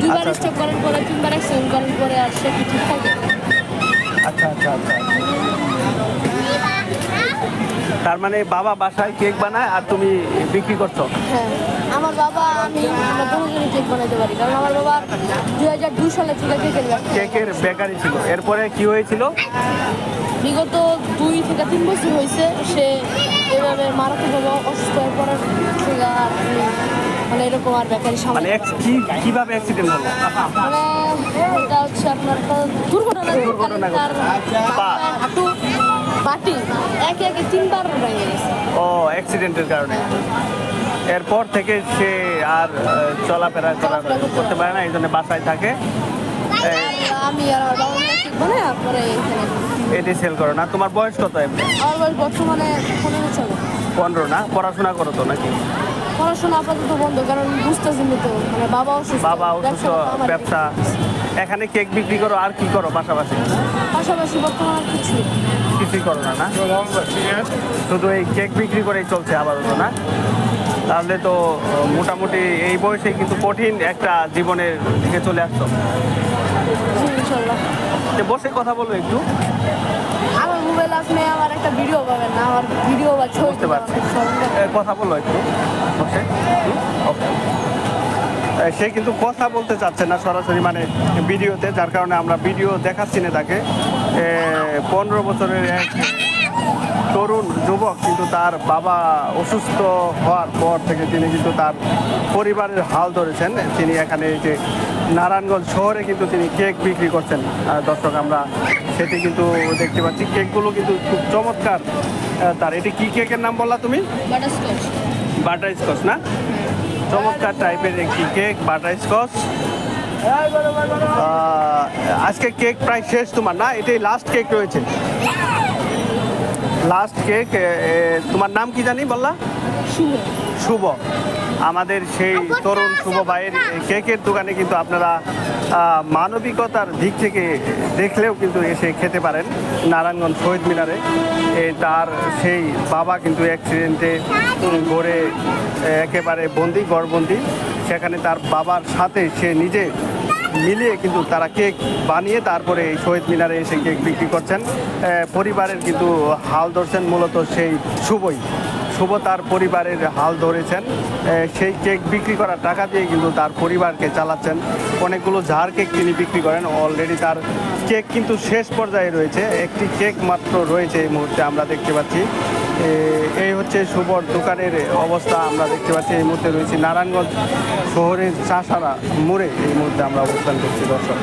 দুইবার আচ্ছা স্ট্রোক করার পরে 3বার অ্যাক্সিডেন্ট করার পরে আর সে কি ঠিক থাকে। আচ্ছা আচ্ছা আচ্ছা। তার মানে বাবা বাসায় কেক বানায় আর তুমি বিক্রি করছো? হ্যাঁ, আমার বাবা আমরা দুজনে কেক বানাইতে পারি, কারণ আমার বাবা 2002 সালে থেকে কেকের বেকারি ছিল। এরপরে কি হয়েছিল? বিগত 2 থেকে 3 বছর হয়েছে সে এভাবে মারাত্মকভাবে অসুস্থ হয়ে পড়ার থেকে আর মানে এরকম আর বেকারি সামনে মানে কিভাবে অ্যাক্সিডেন্ট হলো? মানে এটা হচ্ছে আপনার একটা দুর্ঘটনা তার হাঁটু বাটি একে একে 3বার ভেঙে গেছে। ও, অ্যাক্সিডেন্টের কারণে। এরপর থেকে সে আর চলাফেরা করতে পারে না, এই জন্য বাসায় থাকে। আমি আর আমার বাবা মিলে কেক বানাই তারপরে এটি সেল করো না। তোমার বয়স কত এমনি? আমার বয়স বর্তমানে 15 চলে। 15 না? পড়াশোনা করো তো নাকি? পড়াশোনা আপাতত বন্ধ, কারণ বুঝতেছি না তো, মানে বাবা অসুস্থ, ব্যবসা। এখানে কেক বিক্রি করো আর কি করো পাশাপাশি? পাশাপাশি বর্তমানে কিছুই করো না? না, শুধু এই কেক বিক্রি করেই চলছে আপাতত, না? তাহলে তো মোটামুটি এই বয়সে কিন্তু কঠিন একটা জীবনের দিকে চলে আসছো। বসে কথা বলবো একটু। আমার মোবাইল আপনি আমার একটা ভিডিও পাবেন না, আমার ভিডিও বা ছবি বুঝতে পারছি। কথা বলো একটু বসে। ওকে। সে কিন্তু কথা বলতে চাচ্ছে না সরাসরি, মানে ভিডিওতে, যার কারণে আমরা ভিডিও দেখাচ্ছি না তাকে। 15 বছরের এক তরুণ যুবক কিন্তু তার বাবা অসুস্থ হওয়ার পর থেকে তিনি কিন্তু তার পরিবারের হাল ধরেছেন। তিনি এখানে এই যে নারায়ণগঞ্জ শহরে কিন্তু তিনি কেক বিক্রি করছেন। দর্শক, আমরা সেটি কিন্তু দেখতে পাচ্ছি। কেকগুলো কিন্তু খুব চমৎকার। তার এটি কি কেকের নাম বললা তুমি? বাটার স্কচ না? চমৎকার টাইপের একটি কেক, বাটার স্কচ। আজকে কেক প্রায় শেষ তোমার, না? এটাই লাস্ট কেক রয়েছে, লাস্ট কেক। তোমার নাম কি জানি বললা? শুভ। আমাদের সেই তরুণ শুভ ভাইয়ের কেকের দোকানে কিন্তু আপনারা মানবিকতার দিক থেকে দেখলেও কিন্তু এসে খেতে পারেন। নারায়ণগঞ্জ শহীদ মিনারে তার সেই বাবা কিন্তু অ্যাক্সিডেন্টে গড়ে একেবারে গড়বন্দি। সেখানে তার বাবার সাথে সে নিজে মিলিয়ে কিন্তু তারা কেক বানিয়ে তারপরে এই শহীদ মিনারে এসে কেক বিক্রি করছেন। পরিবারের কিন্তু হাল ধরছেন মূলত সেই শুভ তার পরিবারের হাল ধরেছেন। সেই কেক বিক্রি করার টাকা দিয়ে কিন্তু তার পরিবারকে চালাচ্ছেন। অনেকগুলো ঝাড় কেক তিনি বিক্রি করেন। অলরেডি তার কেক কিন্তু শেষ পর্যায়ে রয়েছে, একটি কেক মাত্র রয়েছে এই মুহূর্তে আমরা দেখতে পাচ্ছি। এই হচ্ছে শুভর দোকানের অবস্থা আমরা দেখতে পাচ্ছি। এই মুহূর্তে রয়েছে নারায়ণগঞ্জ শহরের চাষারা মোড়ে, এই মুহূর্তে আমরা অবস্থান করছি দর্শক।